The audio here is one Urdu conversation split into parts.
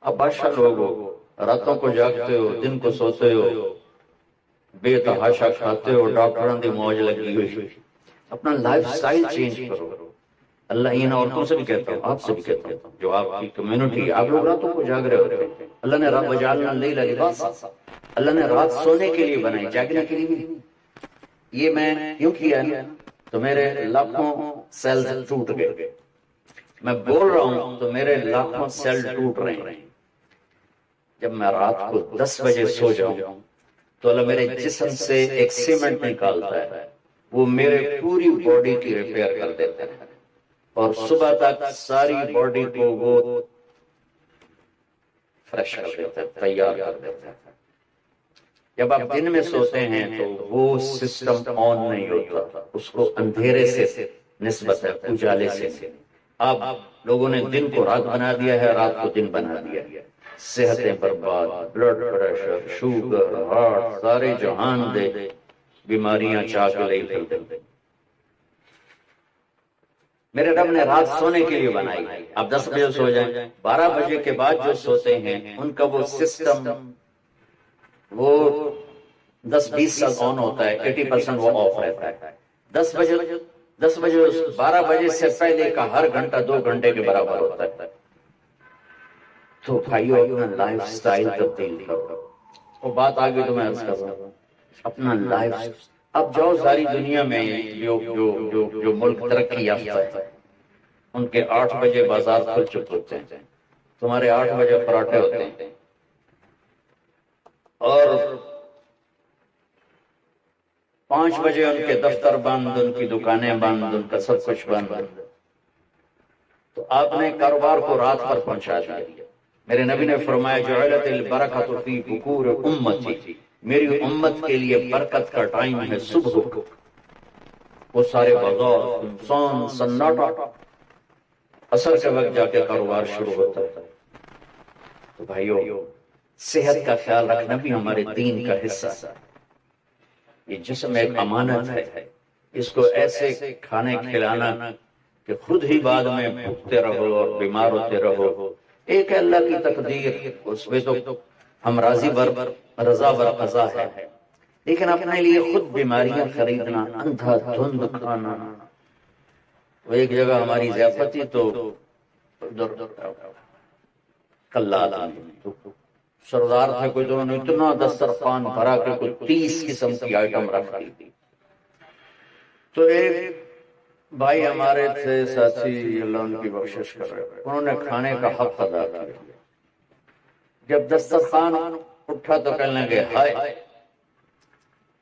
اب بادشاہ لوگ ہو، راتوں کو جاگتے ہو، دن کو سوتے ہو، بے تحاشا کھاتے ہو، ڈاکٹروں کی موج لگی ہوئی، اپنا لائف سٹائل چینج کرو۔ اللہ ان عورتوں سے بھی کہتا ہوں، آپ سے بھی کہتا ہوں، جو آپ کی کمیونٹی، آپ لوگ راتوں کو جاگ رہے ہوتے ہیں۔ اللہ نے رات وجعلنا اللیل لباسا، اللہ نے رات سونے کے لیے بنائی، جاگنے کے لیے نہیں۔ یہ میں کیوں کیا ہے تو میرے لاکھوں سیلز ٹوٹ گئے، میں بول رہا ہوں تو میرے لاکھوں سیل ٹوٹ رہے ہیں۔ جب میں رات کو 10 بجے سو جاؤں تو اللہ میرے جسم سے ایک سیمنٹ نکالتا ہے، وہ میرے پوری باڈی کی ریپیئر کر دیتا ہے، اور صبح تک ساری باڈی کو وہ فریش کر دیتا ہے، تیار کر دیتا ہے۔ جب آپ دن میں سوتے ہیں تو وہ سسٹم آن نہیں ہوتا، اس کو اندھیرے سے نسبت ہے، اجالے سے۔ اب لوگوں نے دن کو رات بنا دیا ہے، رات کو دن بنا دیا ہے، صحتیں برباد، بلڈ پریشر، شوگر، ہارٹ، سارے جہان دے بیماریاں چاک لئی پھرتے۔ میرے رب نے رات سونے کے لیے بنائی، اب 10 بجے سو جائیں، 12 بجے کے بعد جو سوتے ہیں ان کا وہ سسٹم وہ 10-20 سال آن ہوتا ہے، 80% وہ آف رہتا ہے۔ 10 بجے 12 بجے سے پہلے کا ہر گھنٹہ 2 گھنٹے کے برابر ہوتا ہے۔ تو بھائیو اپنا لائف سٹائل تبدیل کرو۔ وہ بات آگے تو میں عرض کر رہا ہوں، اپنا لائف۔ اب جاؤ ساری دنیا میں جو ملک ترقی یافتہ ہے ان کے 8 بجے بازار کھل چکے ہوتے ہیں، تمہارے 8 بجے پراٹھے ہوتے ہیں، اور 5 بجے ان کے دفتر بند، ان کی دکانیں بند، ان کا سب کچھ بند۔ تو آپ نے کاروبار کو رات پر پہنچا دیا۔ میرے نبی نے فرمایا جعلت البرکۃ فی بکور امتی، میری امت کے لیے برکت کا ٹائم ہے صبح کو۔ وہ سارے بازار سنسان سناٹا، عصر کے وقت جا کے کاروبار شروع ہوتا ہے۔ تو بھائیو صحت کا خیال رکھنا بھی ہمارے دین کا حصہ ہے۔ یہ جسم ایک امانت ہے، اس کو ایسے کھانے کھلانا کہ خود ہی بعد میں بھوکتے رہو اور بیمار ہوتے رہو۔ ایک اللہ کی تقدیر، اس میں تو ہم رضا بر قضا ہے، لیکن اپنے لیے خود بیماریاں خریدنا، اندھا دھند کھانا۔ وہ ایک جگہ ہماری ضیافت تھی تو کلات سردار تھے کوئی، تو انہوں نے اتنا دسترخوان بھرا کہ کوئی 30 قسم کی آئٹم رکھ دی۔ تو ایک بھائی ہمارے تھے ساتھی، اللہ ان کی بخشش کر رہے، انہوں نے کھانے کا حق ادا کیا۔ جب دسترخوان اٹھا تو کہنے لگے ہائے۔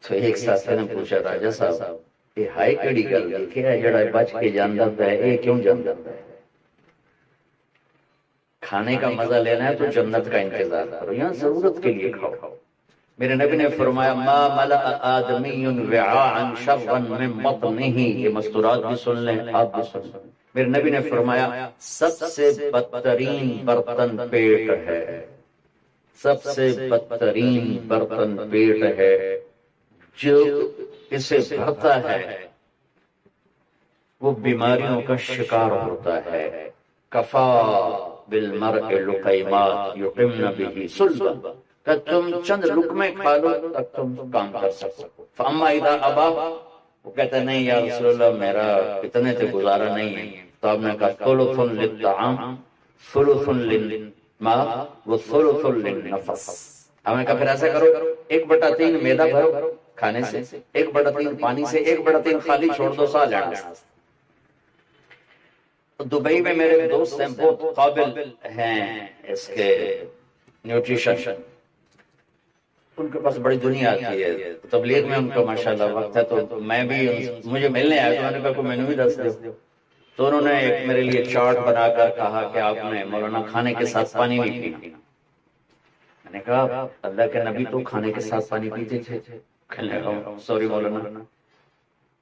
تو ایک ساتھی نے پوچھا راجا صاحب یہ ہائے کیڑی گل ہے، جڑا بچ کے جاندا ہے یہ کیوں جاندا ہے؟ کھانے کا مزہ لینا ہے تو جنت کا انتظار کرو، یہاں ضرورت کے لیے کھاؤ۔ میرے نبی نے فرمایا ما ملأ آدمی وعاء شرا من بطنہ، یہ مستورات بھی سن لیں، آپ بھی سن لیں۔ میرے نبی نے فرمایا سب سے بدترین برتن پیٹ ہے، سب سے بدترین برتن پیٹ ہے، جو اسے بھرتا ہے وہ بیماریوں کا شکار ہوتا ہے۔ کفا بالمرء لقیمات یقمن بہ صلبا، کہ تم چند لقمے کھا لو تک تم کام کر سکو۔ فاما اذا ابا، وہ کہتا نہیں یا رسول اللہ میرا اتنے سے گزارا نہیں ہے، تو آپ نے کہا ثلث للطعام ثلث للماء وثلث للنفس۔ ہم نے کہا پھر ایسا کرو 1/3 میدا بھرو کھانے سے، 1/3 پانی سے، 1/3 خالی چھوڑ دو سا لینا۔ دبئی میں میرے دوست ہیں، بہت قابل ہیں اس کے نیوٹریشن، ان کے پاس بڑی دنیا آتی ہے، تبلیغ میں ان کا ماشاءاللہ وقت ہے، تو میں بھی مجھے ملنے آیا تو میں نے کہا کوئی مینو بھی دس دو۔ تو انہوں نے ایک میرے لیے چارٹ بنا کر کہا کہ آپ نے مولانا کھانے کے ساتھ پانی نہیں پینا۔ میں نے کہا اللہ کے نبی تو کھانے کے ساتھ پانی پیتے تھے۔ کہنے لگا سوری مولانا،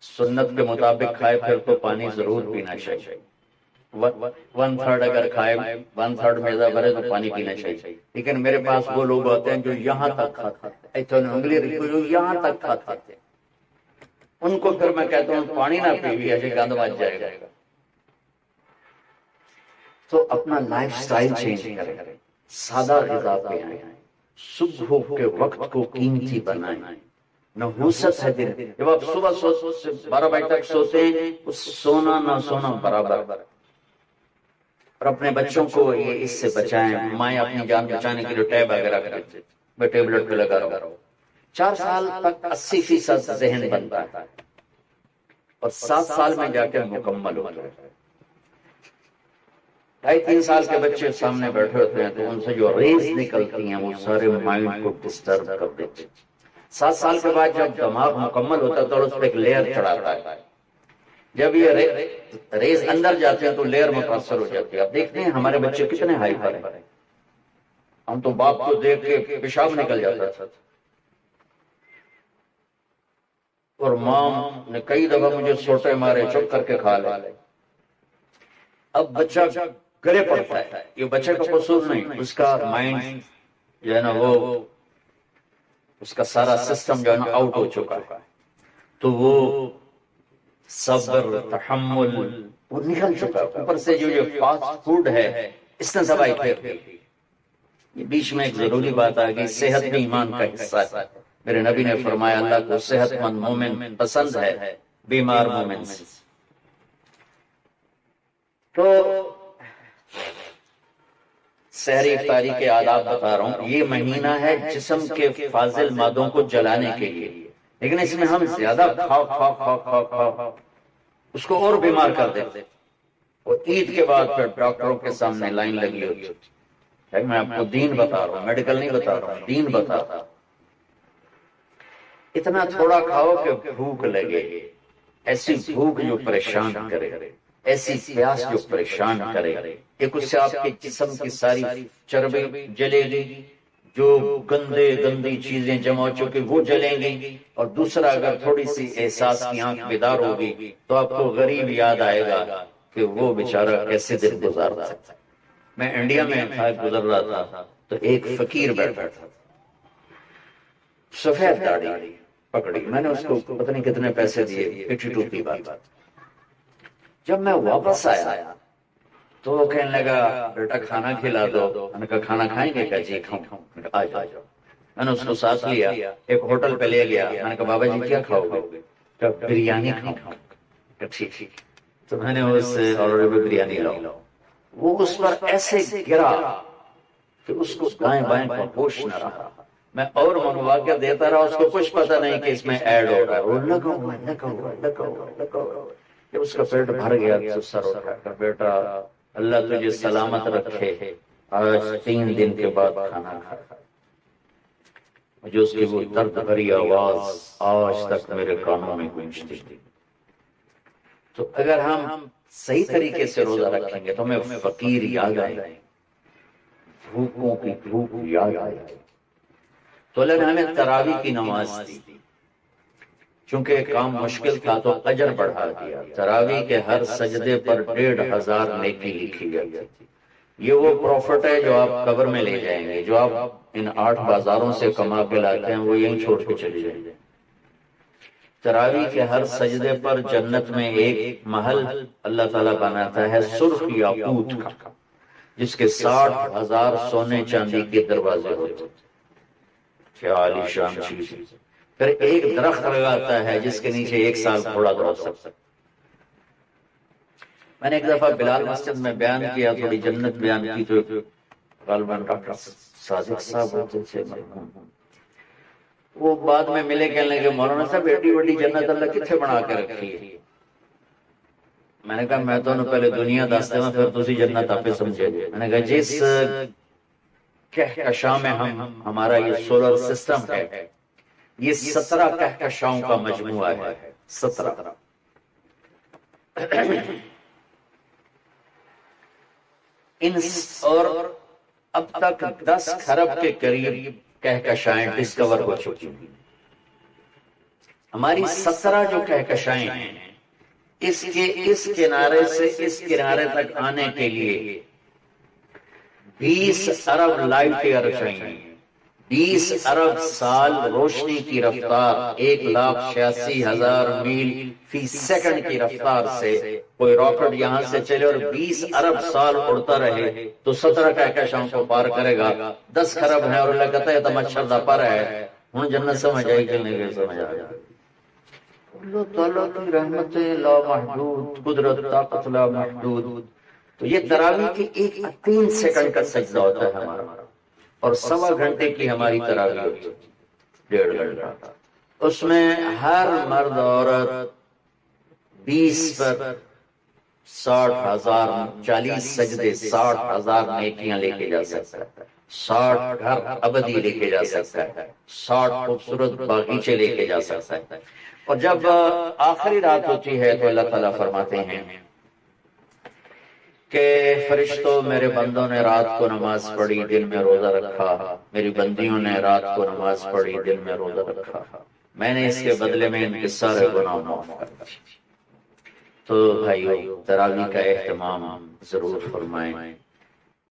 سنت کے مطابق کھائے پھر تو پانی ضرور پینا چاہیے، 1/3 اگر کھائے 1/3 میدا بھرے تو پانی پینا چاہیے۔ لیکن میرے پاس وہ لوگ ہوتے ہیں جو یہاں تک کھاتے ہیں، جو یہاں تک کھاتے ہیں، ان کو پھر میں کہتا ہوں پانی نہ پیوی، ایسے گند بچ جائے گا۔ تو اپنا لائف سٹائل چینج کریں، سادہ غذا پہ آئیں، صبح کے وقت کو قیمتی بنائیں، نحوست ہے دن۔ جب آپ صبح 12 بجے تک سوتے ہیں، اس سونا نہ سونا برابر، اور اپنے بچوں کو یہ اس سے بچائیں۔ مائیں اپنی جان بچانے کے لیے ٹیب وغیرہ کرتے، میں ٹیبلٹ پہ لگا رہا ہوں۔ 4 سال تک 80% ذہن بنتا ہے، اور 7 سال میں جا کے مکمل ہوتا ہے۔ 2.5-3 سال کے بچے سامنے بیٹھے ہوتے ہیں تو ان سے جو ریز نکلتی ہیں وہ سارے مائنڈ کو ڈسٹرب کر دیتے ہیں۔ 7 سال کے بعد جب دماغ مکمل ہوتا ہے تو اس پہ ایک لیئر چڑھاتا ہے۔ جب یہ ریز اندر جاتے ہیں تو لیئر متاثر ہو جاتی ہے۔ اب دیکھتے ہیں ہمارے بچے کتنے ہائی پر ہیں۔ ہم تو باپ کو دیکھ کے پیشاب نکل جاتا تھا، اور ماں نے کئی دفعہ مجھے سوٹے مارے، چپ کر کے کھا لے۔ اب بچہ گلے پڑتا ہے، یہ بچے کا قصور نہیں، اس کا مائنڈ جو ہے نا وہ اس کا سارا سسٹم جو ہے نا آؤٹ ہو چکا ہے، تو وہ صبر، تحمل وہ نکل چکا ہے۔ اوپر سے جو فاسٹ فوڈ ہے اس نے دوائی پھیر دی۔ یہ بیچ میں ایک ضروری بات آ گئی، صحت بھی ایمان کا حصہ ہے۔ میرے نبی نے فرمایا اللہ کو صحت مند مومن پسند ہے، بیمار مومن سے۔ تو سحری افطاری کے آداب بتا رہا ہوں۔ یہ مہینہ ہے جسم کے فاضل مادوں کو جلانے کے لیے، لیکن اس میں ہم زیادہ کھاؤ اس کو اور بیمار کر دیتے۔ اور عید کے بعد پھر ڈاکٹروں کے سامنے لائن لگی ہوتی ہے۔ میں آپ کو دین بتا رہا ہوں، میڈیکل نہیں بتا رہا ہوں، دین بتا رہا ہوں۔ اتنا تھوڑا کھاؤ کہ بھوک لگے، ایسی بھوک جو پریشان کرے، ایسی پیاس جو پریشان کرے۔ ایک اس سے آپ کے جسم کی ساری چربی جلے گی، جو گندی چیزیں جمع ہو چکی وہ جلیں گی، اور دوسرا اگر تھوڑی سی احساس کی آنکھ بیدار ہوگی تو آپ کو غریب یاد آئے گا کہ وہ بیچارہ کیسے دن گزارتا تھا۔ میں انڈیا میں گزر رہا تھا تو ایک فقیر بیٹھا تھا، سفید داڑھی پکڑی، میں نے اس کو پتہ نہیں کتنے پیسے دیے، 82 کی بات۔ جب میں واپس آیا تو وہ کہنے لگا بیٹا کھانا کھلا دو۔ میں نے کہا کھانا کھائیں گے؟ کہ جی کھاؤں۔ آ جاؤ۔ میں نے اس کو ساتھ لیا، ایک ہوٹل پہ لے گیا۔ میں نے کہا بابا جی کیا کھاؤ گے؟ کہ بریانی کھاؤں۔ کہ ٹھیک۔ تو میں نے اس سے آرڈر پہ بریانی لاؤ۔ وہ اس پر ایسے گرا کہ اس کو دائیں بائیں کا ہوش نہ رہا۔ میں اور منگوا کے دیتا رہا، اس کو کچھ پتہ نہیں کہ اس میں ایڈ ہو رہا ہے۔ وہ لگا ہوا۔ جب اس کا پیٹ بھر گیا تو سر اٹھا کر بیٹا اللہ تجھے سلامت رکھے، آج 3 دن کے بعد کھانا کھایا۔ مجھے اس کی وہ درد بھری آواز آج تک میرے کانوں میں گونجتی تھی۔ تو اگر ہم صحیح طریقے سے روزہ رکھیں گے تو ہمیں فقیر یاد آئے، بھوکوں کی بھوک یاد آئے۔ تو اللہ نے ہمیں تراویح کی نماز دی، چونکہ کام مشکل تھا تو اجر بڑھا دیا۔ تراویح کے ہر سجدے پر 1500 نیکی لکھی جاتی تھی۔ یہ وہ پروفٹ ہے جو آپ قبر میں لے جائیں گے، جو آپ ان 8 بازاروں سے کما کے لاتے ہیں وہ یہیں چھوڑ کے چلے جائیں گے۔ تراویح کے ہر سجدے پر جنت میں ایک محل اللہ تعالیٰ بناتا ہے سرخ یاقوت کا، جس کے 60,000 سونے چاندی کے دروازے ہوتے ہیں۔ کیا عالی شان چیز ہے۔ پھر ایک درخت لگاتا ہے جس کے نیچے 1 سال کھڑا رہ سکتا ہے۔ میں نے ایک دفعہ بلال مسجد میں بیان کیا، تھوڑی جنت بیان کی، تو غالباً ڈاکٹر صادق صاحب ہوتے تھے، وہ بعد میں ملے کہنے لگے مولانا صاحب ایڈی بڑی جنت اللہ کتنے بنا کے رکھی ہے؟ میں نے کہا میں تو پہلے دنیا دستے میں پھر تسی جنت آپ سمجھے گے۔ میں نے کہا جس کہکشاں میں ہمارا یہ سولر سسٹم ہے، یہ 17 کہکشاؤں کا مجموعہ ہے، 17۔ اور اب تک 10 کھرب کے قریب کہکشائیں ڈسکور ہو چکی ہیں۔ ہماری 17 جو کہکشائیں ہیں، اس کے اس کنارے سے اس کنارے تک آنے کے لیے 20 ارب لائٹ ایئر چاہیے۔ 20 ارب سال روشنی کی رفتار 1,86,000 میل فی سیکنڈ کی رفتار سے کوئی راکٹ یہاں سے چلے اور 20 ارب سال اڑتا رہے تو 17 کہکشاؤں کو پار کرے گا. 10 خرب ہیں اور اللہ کہتا ہے تو مچھر دا پر ہے. ہوں جنت سمجھ آئی کہ نہیں سمجھ آ جائے. اللہ تعالیٰ کی رحمت لا محدود، قدرت طاقت لا محدود. تو یہ تراویح کے 3 سیکنڈ کا سجدہ ہوتا ہے ہمارا، اور 1.25 گھنٹے کی ہماری تراویح ہوتی ہے، 1.5 گھنٹہ. اس میں ہر مرد عورت 20 پر 60,000 40 سجدے 60,000 نیکیاں لے کے جا سکتا ہے، 60 گھر ابدی لے کے جا سکتا ہے، 60 خوبصورت باغیچے لے کے جا سکتا ہے. اور جب آخری رات ہوتی ہے تو اللہ تعالیٰ فرماتے ہیں کہ فرشتوں میرے بندوں نے رات کو نماز پڑھی، دن میں روزہ رکھا، میری بندیوں نے رات کو نماز پڑھی، دن میں روزہ رکھا، میں نے اس کے بدلے میں ان کے سارے گناہ معاف کر دیے. تو بھائیو تراویح کا اہتمام ضرور فرمائیں.